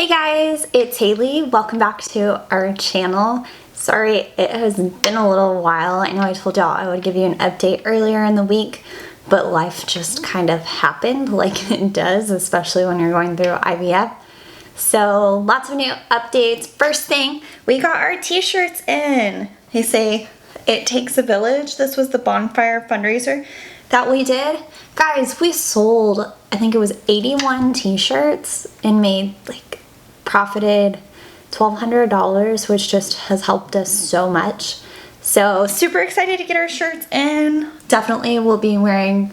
Hey guys, it's Haley. Welcome back to our channel. Sorry, it has been a little while. I know I told y'all I would give you an update earlier in the week, but life just kind of happened like it does, especially when you're going through IVF. So lots of new updates. First thing, we got our t-shirts in. They say, "It takes a village." This was the bonfire fundraiser that we did. Guys, we sold, I think it was 81 t-shirts and profited $1,200, which just has helped us so much. So super excited to get our shirts in. Definitely will be wearing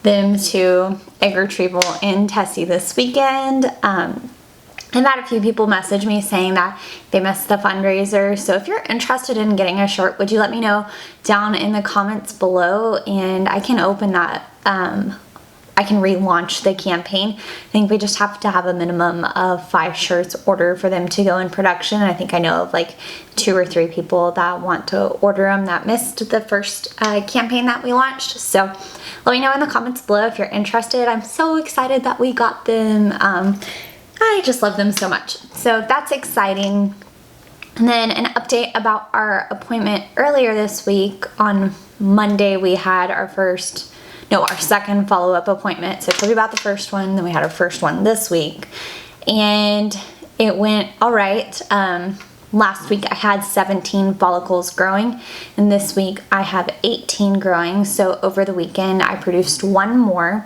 them to egg retrieval in Tessie this weekend. I've had a few people message me saying that they missed the fundraiser. So if you're interested in getting a shirt, would you let me know down in the comments below, and I can open that, I can relaunch the campaign. I think we just have to have a minimum of 5 shirts ordered for them to go in production. I think I know of like 2 or 3 people that want to order them that missed the first campaign that we launched. So let me know in the comments below if you're interested. I'm so excited that we got them. I just love them so much. So that's exciting. And then an update about our appointment earlier this week. On Monday, we had our second follow-up appointment. So I told you about the first one, then we had our first one this week. And it went all right. Last week I had 17 follicles growing, and this week I have 18 growing. So over the weekend I produced 1 more.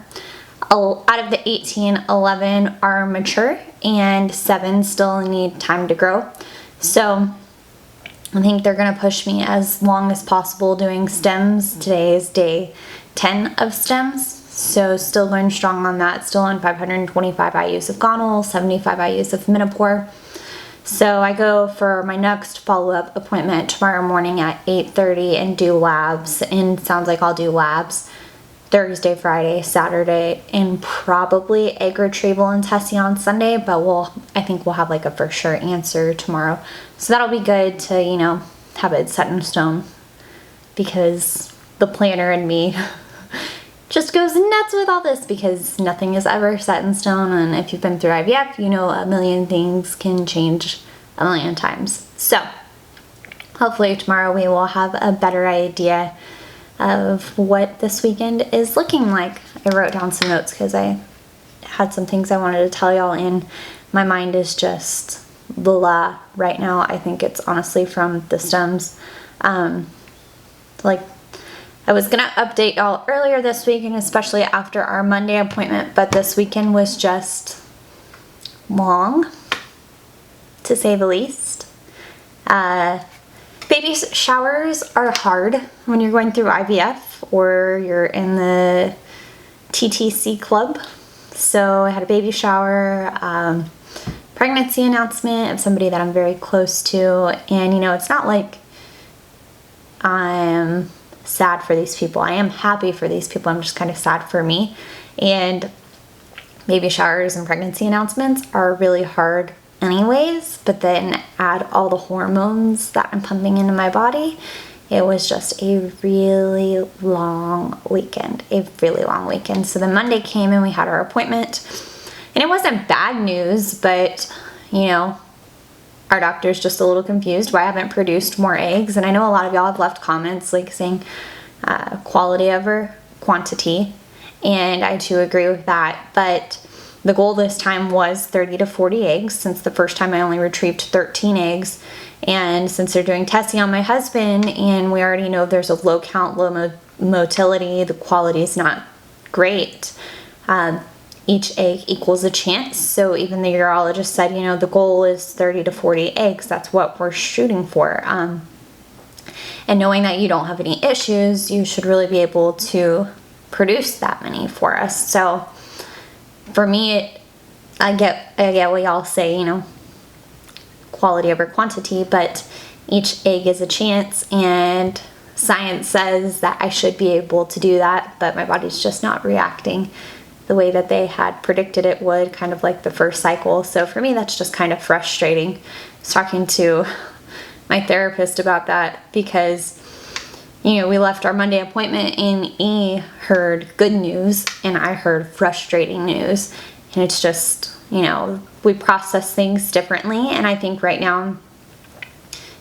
Out of the 18, 11 are mature and 7 still need time to grow. So I think they're gonna push me as long as possible doing stems. Today is day 10 of stems. So still going strong on that, still on 525 IUs of gonal, 75 IUs of menopur. So I go for my next follow-up appointment tomorrow morning at 8:30 and do labs, and it sounds like I'll do labs Thursday, Friday, Saturday, and probably egg retrieval and Tessie on Sunday, but I think we'll have like a for sure answer tomorrow. So that'll be good to, you know, have it set in stone, because the planner in me just goes nuts with all this because nothing is ever set in stone, and if you've been through IVF, you know a million things can change a million times. So hopefully tomorrow we will have a better idea of what this weekend is looking like. I wrote down some notes because I had some things I wanted to tell y'all, and my mind is just blah right now. I think it's honestly from the stems. Like, I was gonna update y'all earlier this week, and especially after our Monday appointment, but this weekend was just long, to say the least. Baby showers are hard when you're going through IVF or you're in the TTC club. So I had a baby shower, pregnancy announcement of somebody that I'm very close to, and you know, it's not like I'm sad for these people. I am happy for these people. I'm just kind of sad for me. And baby showers and pregnancy announcements are really hard anyways, but then add all the hormones that I'm pumping into my body. It was just a really long weekend, So then Monday came and we had our appointment, and it wasn't bad news, but you know, our doctor's just a little confused why I haven't produced more eggs. And I know a lot of y'all have left comments like saying quality over quantity, and I too agree with that, but the goal this time was 30 to 40 eggs, since the first time I only retrieved 13 eggs. And since they're doing Tessie on my husband, and we already know there's a low count, low motility, the quality is not great, each egg equals a chance. So even the urologist said, you know, the goal is 30 to 40 eggs. That's what we're shooting for. And knowing that you don't have any issues, you should really be able to produce that many for us. So for me, I get what y'all say, you know, quality over quantity, but each egg is a chance, and science says that I should be able to do that, but my body's just not reacting the way that they had predicted it would, kind of like the first cycle. So for me, that's just kind of frustrating. I was talking to my therapist about that because, you know, we left our Monday appointment and E heard good news and I heard frustrating news, and it's just you know, we process things differently. And I think right now,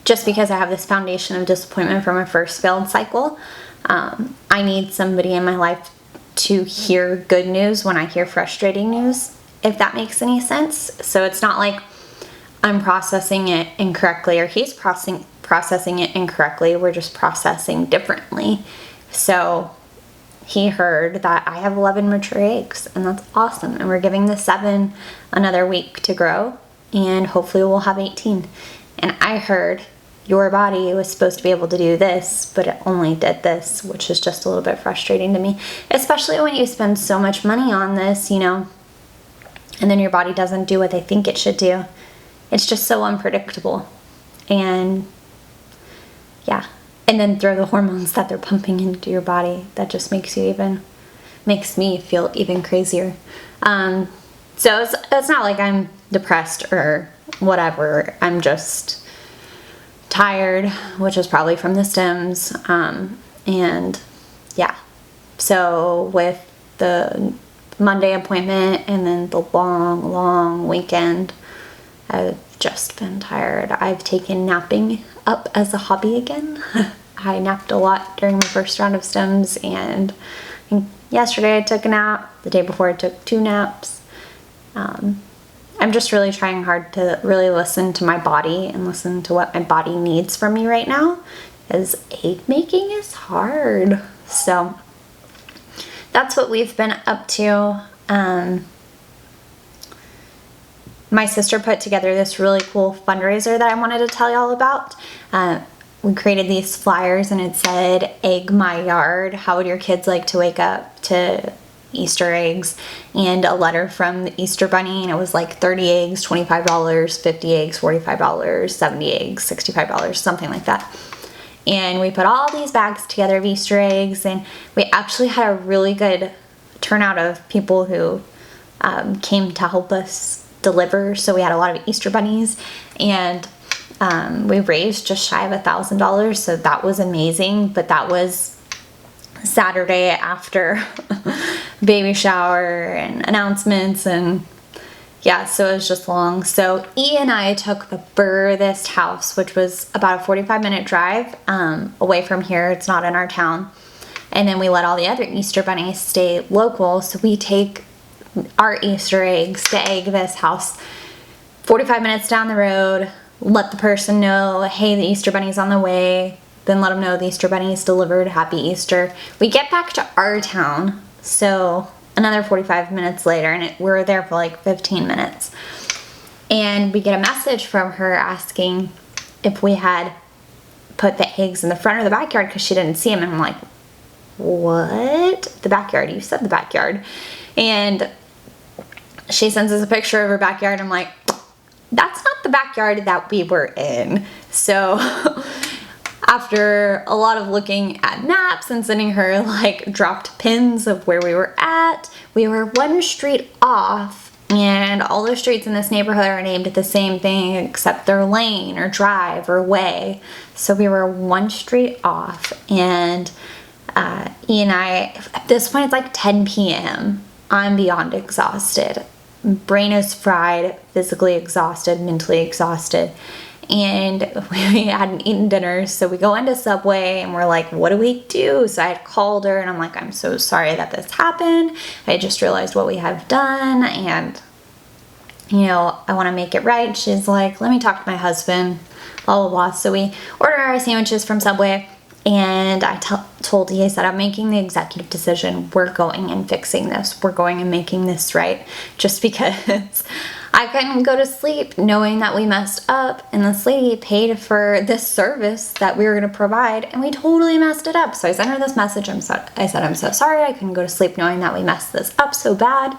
just because I have this foundation of disappointment from my first failed cycle, I need somebody in my life to hear good news when I hear frustrating news, if that makes any sense. So it's not like I'm processing it incorrectly or he's processing it incorrectly. We're just processing differently. So he heard that I have 11 mature eggs, and that's awesome. And we're giving the 7 another week to grow, and hopefully we'll have 18. And I heard your body was supposed to be able to do this, but it only did this, which is just a little bit frustrating to me, especially when you spend so much money on this, you know, and then your body doesn't do what they think it should do. It's just so unpredictable. And yeah. And then throw the hormones that they're pumping into your body. That just makes me feel even crazier. So it's not like I'm depressed or whatever. I'm just tired, which is probably from the stims. And yeah. So with the Monday appointment and then the long weekend, I've just been tired. I've taken napping up as a hobby again. I napped a lot during my first round of stims, and yesterday I took a nap. The day before I took 2 naps. I'm just really trying hard to really listen to my body and listen to what my body needs from me right now, because egg making is hard. So that's what we've been up to. My sister put together this really cool fundraiser that I wanted to tell y'all about. We created these flyers, and it said, "Egg my yard. How would your kids like to wake up to Easter eggs?" And a letter from the Easter Bunny, and it was like 30 eggs, $25, 50 eggs, $45, 70 eggs, $65, something like that. And we put all these bags together of Easter eggs, and we actually had a really good turnout of people who came to help us deliver. So we had a lot of Easter bunnies, and we raised just shy of $1,000, so that was amazing. But that was Saturday after baby shower and announcements, and yeah, so it was just long. So E and I took the furthest house, which was about a 45-minute drive away from here. It's not in our town. And then we let all the other Easter bunnies stay local, so we take our Easter eggs to egg this house 45 minutes down the road, let the person know, hey, the Easter bunny's on the way, then let them know the Easter bunny's delivered, happy Easter. We get back to our town, so another 45 minutes later, and we're there for like 15 minutes, and we get a message from her asking if we had put the eggs in the front or the backyard, because she didn't see them. And I'm like, what? The backyard? You said the backyard. And she sends us a picture of her backyard. I'm like, that's not the backyard that we were in. So after a lot of looking at maps and sending her like dropped pins of where we were at, we were 1 street off, and all the streets in this neighborhood are named the same thing except their lane or drive or way. So we were 1 street off, and E and I, at this point it's like 10 p.m. I'm beyond exhausted. Brain is fried, physically exhausted, mentally exhausted. And we hadn't eaten dinner, so we go into Subway and we're like, what do we do? So I had called her and I'm like, I'm so sorry that this happened. I just realized what we have done, and you know, I want to make it right. She's like, let me talk to my husband, blah, blah, blah. So we order our sandwiches from Subway, and I told E, I said, I'm making the executive decision. We're going and fixing this. We're going and making this right. Just because I couldn't go to sleep knowing that we messed up, and this lady paid for this service that we were going to provide, and we totally messed it up. So I sent her this message. I said, I'm so sorry. I couldn't go to sleep knowing that we messed this up so bad.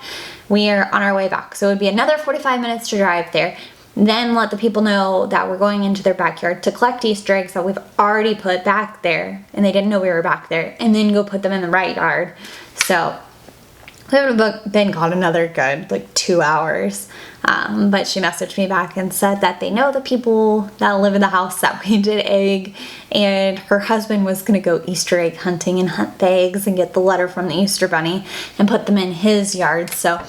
We are on our way back. So it would be another 45 minutes to drive there. Then let the people know that we're going into their backyard to collect Easter eggs that we've already put back there, and they didn't know we were back there, and then go put them in the right yard. So we would have been gone another good like 2 hours. But she messaged me back and said that they know the people that live in the house that we did egg, and her husband was going to go Easter egg hunting and hunt the eggs and get the letter from the Easter bunny and put them in his yard. So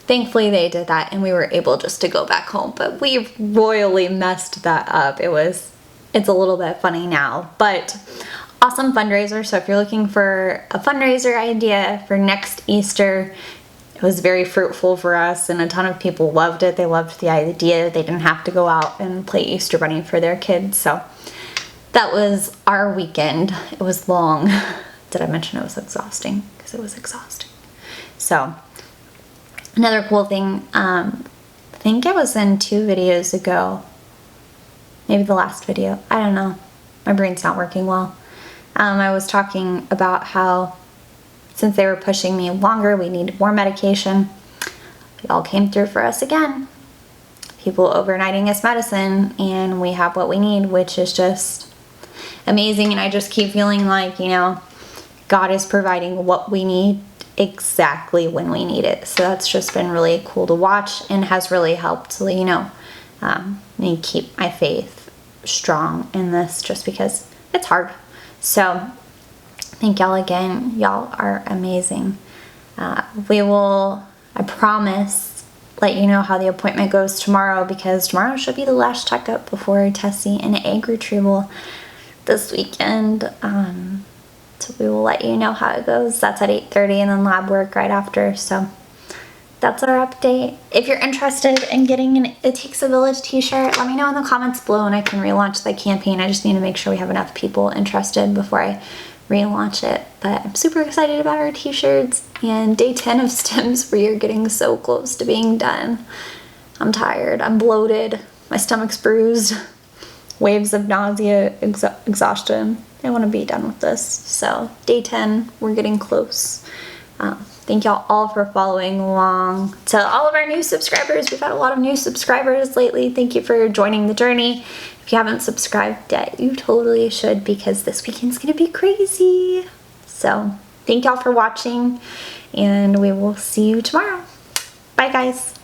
thankfully they did that and we were able just to go back home, but we royally messed that up. It's a little bit funny now, but awesome fundraiser. So if you're looking for a fundraiser idea for next Easter, it was very fruitful for us and a ton of people loved it. They loved the idea. They didn't have to go out and play Easter Bunny for their kids. So that was our weekend. It was long. Did I mention it was exhausting? Because it was exhausting. So another cool thing, I think it was in 2 videos ago, maybe the last video, I don't know. My brain's not working well. I was talking about how since they were pushing me longer, we needed more medication. Y'all came through for us again. People overnighting us medicine, and we have what we need, which is just amazing. And I just keep feeling like, you know, God is providing what we need exactly when we need it. So that's just been really cool to watch and has really helped, you know, me keep my faith strong in this just because it's hard. So thank y'all again. Y'all are amazing. We will, I promise, let you know how the appointment goes tomorrow, because tomorrow should be the last checkup before Tessie and egg retrieval this weekend. So we will let you know how it goes. That's at 8:30 and then lab work right after. So that's our update. If you're interested in getting an It Takes a Village t-shirt, let me know in the comments below and I can relaunch the campaign. I just need to make sure we have enough people interested before I relaunch it. But I'm super excited about our t-shirts, and day 10 of stims, we are getting so close to being done. I'm tired, I'm bloated, my stomach's bruised, waves of nausea, exhaustion. I want to be done with this. So day 10, we're getting close. Thank y'all all for following along. To all of our new subscribers, we've had a lot of new subscribers lately. Thank you for joining the journey. If you haven't subscribed yet, you totally should, because this weekend's gonna be crazy. So thank y'all for watching, and we will see you tomorrow. Bye guys.